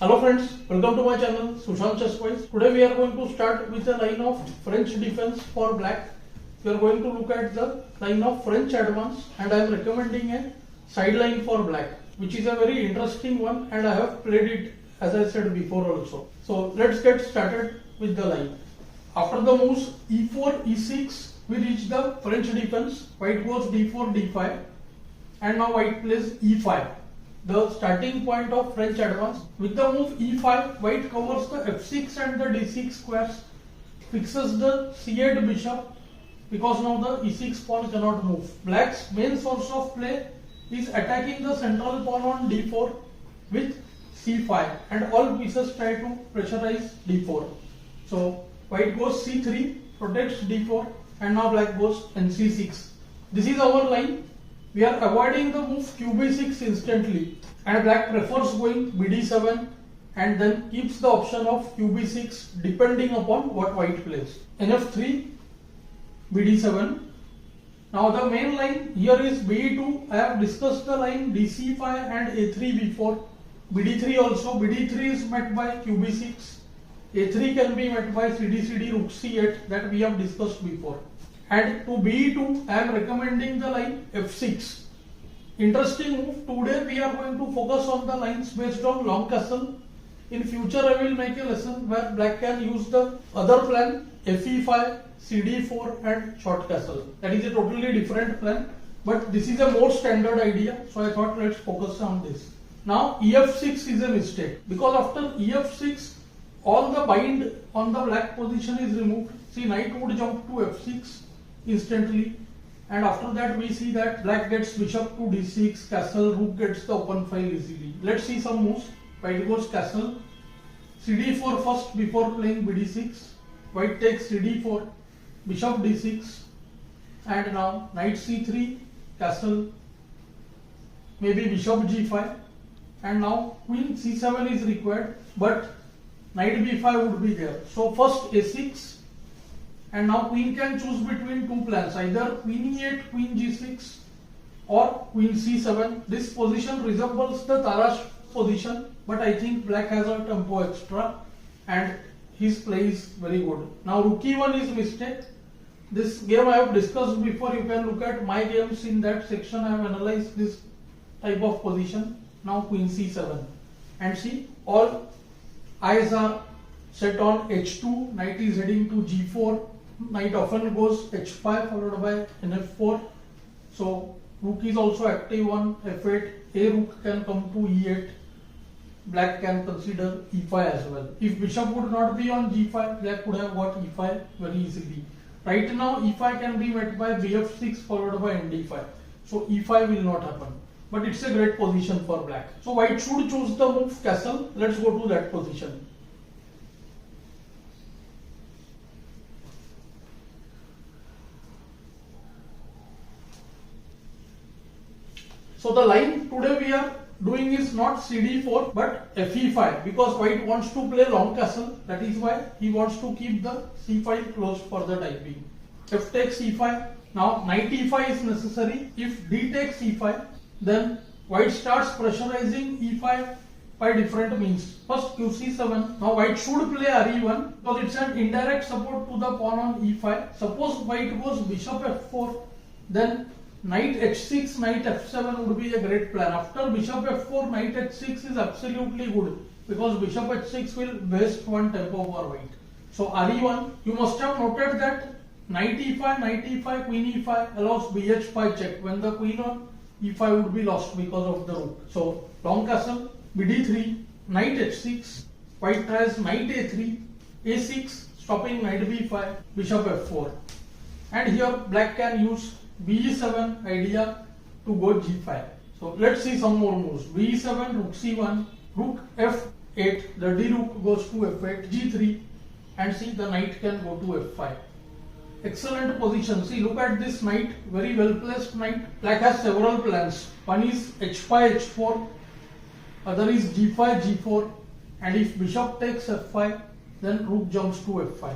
Hello friends, welcome to my channel Sushant Chesswise. Today we are going to start with a line of French defense for black. We are going to look at the line of French advance and I am recommending a sideline for black, which is a very interesting one and I have played it as I said before also. So let's get started with the line. After the moves e4, e6, we reach the French defense. White goes d4, d5 and now white plays e5. The starting point of French advance. With the move e5, white covers the f6 and the d6 squares, fixes the c8 bishop because now the e6 pawn cannot move. Black's main source of play is attacking the central pawn on d4 with c5 and all pieces try to pressurize d4. So white goes c3, protects d4 and now black goes nc6. This is our line. We are avoiding the move qb6 instantly and black prefers going bd7 and then keeps the option of qb6 depending upon what white plays. nf3, bd7. Now the main line here is be2. I have discussed the line dc5 and a3 before. bd3 also. bd3 is met by qb6. a3 can be met by cd rook c8 that we have discussed before. And to be2 I am recommending the line f6. Interesting move. Today we are going to focus on the lines based on long castle. In future I will make a lesson where black can use the other plan fe5, cd4 and short castle. That is a totally different plan, but this is a more standard idea, so I thought let's focus on this. Now ef6 is a mistake because after ef6 all the bind on the black position is removed. See, knight would jump to f6 instantly and after that we see that black gets bishop to d6, castle, rook gets the open file easily. Let's see some moves. White goes castle, cd4 first before playing bd6. White takes cd4, bishop d6 and now knight c3, castle, maybe bishop g5 and now queen c7 is required but knight b5 would be there. So first a6 and now queen can choose between two plans, either queen e8, queen g6 or queen c7. This position resembles the Tarash position, but I think black has a tempo extra and his play is very good. Now rook e1 is mistake. This game I have discussed before. You can look at my games in that section. I have analyzed this type of position. Now queen c7 and see all eyes are set on h2. Knight is heading to g4. Knight often goes h5 followed by nf4. So rook is also active on f8. A rook can come to e8. Black can consider e5 as well. If bishop would not be on g5, black could have got e5 very easily. Right now e5 can be met by bf6 followed by nd5. So e5 will not happen. But it's a great position for black. So white should choose the move castle. Let's go to that position. So the line today we are doing is not cd4 but fe5 because white wants to play long castle. That is why he wants to keep the c file closed for the time being. F takes e5. Now knight e5 is necessary. If d takes e5, then white starts pressurizing e5 by different means. First qc7. Now white should play re1 because it's an indirect support to the pawn on e5. Suppose white goes bishop f4, then knight h6, knight f7 would be a great plan. After bishop f4, knight h6 is absolutely good because bishop h6 will waste one tempo for white. So re1, you must have noted that knight e5, queen e5 allows bh5 check when the queen on e5 would be lost because of the rook. So long castle, bd3, knight h6, white tries knight a3, a6, stopping knight b5, bishop f4. And here black can use b7 idea to go g5. So let's see some more moves. b7, rook c1, rook f8, the d rook goes to f8, g3 and see the knight can go to f5. Excellent position. See, look at this knight, very well placed knight. Black has several plans. One is h5, h4, other is g5, g4 and if bishop takes f5 then rook jumps to f5.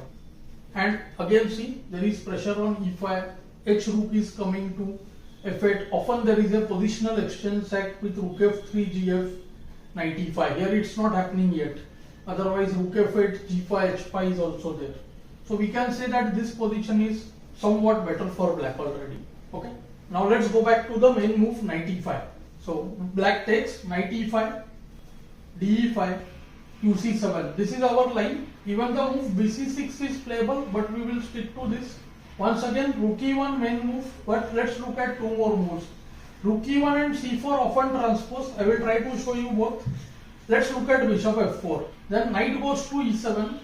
And again see, there is pressure on e5. H rook is coming to f8. Often there is a positional exchange sack with rook f3, gf. knight e5. Here it's not happening yet. Otherwise rook f8, g5, h5 is also there. So we can say that this position is somewhat better for black already. Okay. Now let's go back to the main move knight e5. So black takes knight e5, de5, qc7. This is our line. Even the move bc6 is playable, but we will stick to this. Once again, rook e1 main move, but let's look at two more moves. Rook e1 and c4 often transpose. I will try to show you both. Let's look at bishop f4. Then knight goes to e7.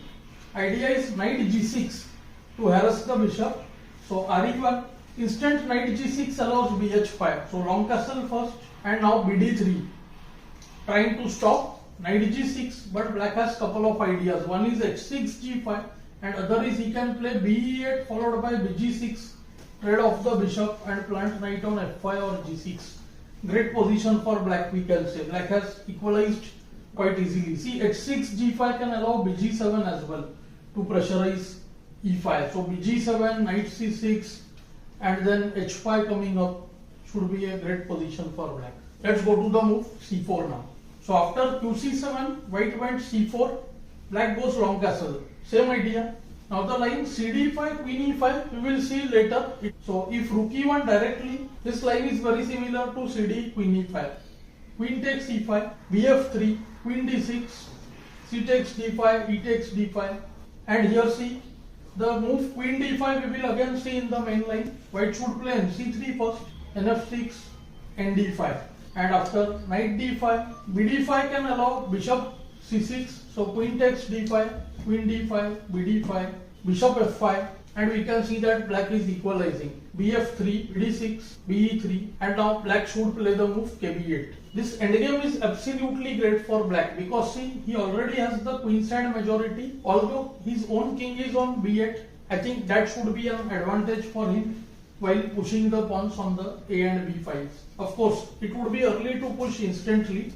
Idea is knight g6 to harass the bishop. So re1, instant knight g6 allows bh5. So long castle first, and now bd3. Trying to stop knight g6, but black has couple of ideas. One is h6 g5, and other is he can play be8 followed by bg6, trade off the bishop and plant knight on f5 or g6. Great position for black, we can say. Black has equalized quite easily. See, h6 g5 can allow bg7 as well to pressurize e5. So bg7, knight c6, and then h5 coming up should be a great position for black. Let's go to the move c4 now. So after qc7, white went c4, black goes long castle. Same idea. Now the line cd5, queen e5, we will see later. So if rook e1 directly, this line is very similar to cd, queen e5. Queen takes e5, bf3, queen d6, c takes d5, e takes d5. And here see, the move queen d5 we will again see in the main line. White should play c3 first, nf6, and d5. And after knight d5, bd5 can allow bishop c6. So queen takes d5, queen d5, bd5, bishop f5, and we can see that black is equalizing. bf3, d6, be3, and now black should play the move kb8. This endgame is absolutely great for black because see, he already has the queenside majority. Although his own king is on b8, I think that should be an advantage for him while pushing the pawns on the a and b files. Of course, it would be early to push instantly.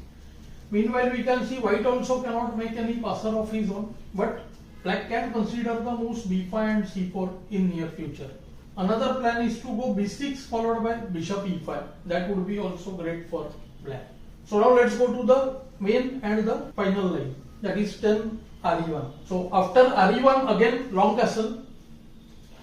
Meanwhile, we can see white also cannot make any passer of his own, but black can consider the moves b5 and c4 in near future. Another plan is to go b6 followed by bishop e5. That would be also great for black. So now let's go to the main and the final line, that is 10 re1. So after re1 again long castle,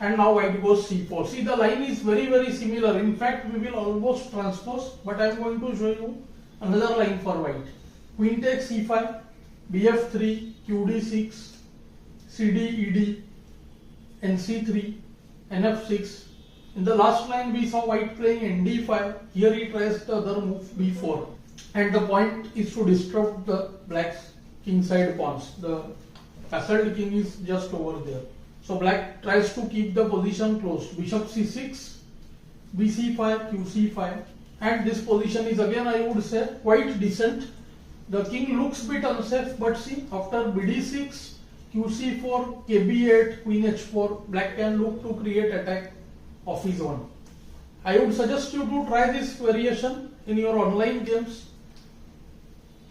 and now white goes c4. See, the line is very similar. In fact, we will almost transpose, but I am going to show you another line for white. Queen takes e5, bf3, qd6, cd, ed, nc3, nf6. In the last line we saw white playing nd5. Here he tries the other move b4. And the point is to disrupt the black's kingside pawns. The castled king is just over there. So black tries to keep the position closed. Bishop c6, bc5, qc5. And this position is again, I would say, quite decent. The king looks a bit unsafe, but see, after bd6, qc4, kb8, queen h4, black can look to create attack of his own. I would suggest you to try this variation in your online games.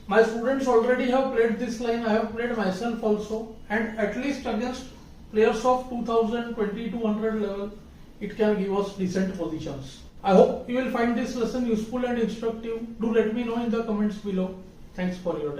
My students already have played this line. I have played myself also, and at least against players of 2000, 2200 level, it can give us decent positions. I hope you will find this lesson useful and instructive. Do let me know in the comments below. Thanks for your time.